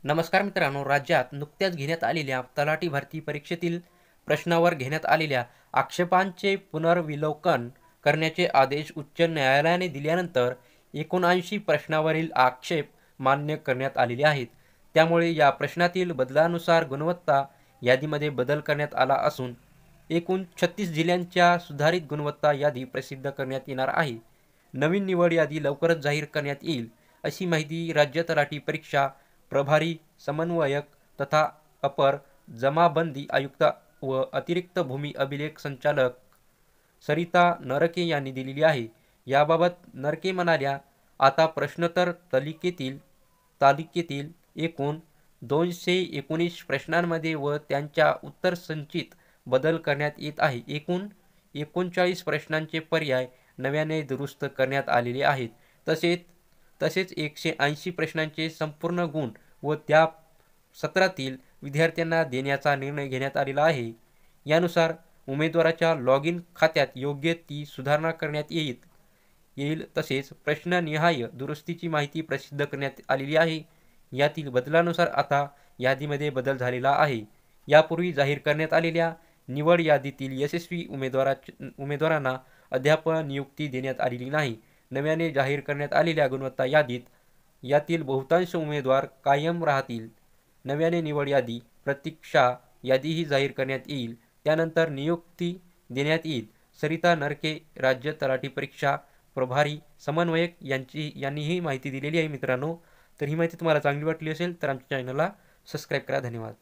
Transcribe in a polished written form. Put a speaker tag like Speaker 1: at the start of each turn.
Speaker 1: नमस्कार मित्रांनो, राज्यात नुकत्याच घेण्यात आलेल्या तलाठी भरती परीक्षेतील प्रश्नावर घेण्यात आलेल्या आक्षेपांचे पुनर्विलोकन करण्याचे आदेश उच्च न्यायालयाने दिल्यानंतर 79 प्रश्नावरील आक्षेप मान्य करण्यात आलेले आहेत. त्यामुळे या प्रश्नातील बदलानुसार गुणवत्ता यादीमध्ये बदल करण्यात आला असून एकूण 36 जिल्ह्यांच्या सुधारित गुणवत्ता यादी प्रसिद्ध करण्यात येणार आहे. नवीन निवड यादी लवकरच जाहीर करण्यात येईल, अशी माहिती राज्य तलाठी परीक्षा प्रभारी समन्वयक तथा अपर जमाबंदी आयुक्त व अतिरिक्त भूमी अभिलेख संचालक सरिता नरके यांनी दिलेली आहे. याबाबत नरके म्हणाल्या, आता प्रश्नोत्तर तालिकेतील एकूण 219 प्रश्नांमध्ये व त्यांच्या उत्तरसंचीत बदल करण्यात येत आहे. एकूण 39 प्रश्नांचे पर्याय नव्याने दुरुस्त करण्यात आलेले आहेत. तसेच 180 प्रश्नांचे संपूर्ण गुण व त्या सत्रातील विद्यार्थ्यांना देण्याचा निर्णय घेण्यात आलेला आहे. यानुसार उमेदवाराच्या लॉग इन खात्यात योग्य ती सुधारणा करण्यात येईल. तसेच प्रश्ननिहाय दुरुस्तीची माहिती प्रसिद्ध करण्यात आलेली आहे. यातील बदलानुसार आता यादीमध्ये बदल झालेला आहे. यापूर्वी जाहीर करण्यात आलेल्या निवड यादीतील यशस्वी उमेदवारांना अद्याप नियुक्ती देण्यात आलेली नाही. नव्याने जाहीर करण्यात आलेल्या गुणवत्ता यातील बहुतांश उमेदवार कायम राहतील. नव्याने निवड यादी, प्रतीक्षा यादीही जाहीर करण्यात येईल. त्यानंतर नियुक्ती देण्यात येईल. सरिता नरके, राज्य तलाठी परीक्षा प्रभारी समन्वयक यांनी ही माहिती दिलेली आहे मित्रांनो. तर ही माहिती तुम्हाला चांगली वाटली असेल तर आमच्या चॅनलला सबस्क्राईब करा. धन्यवाद.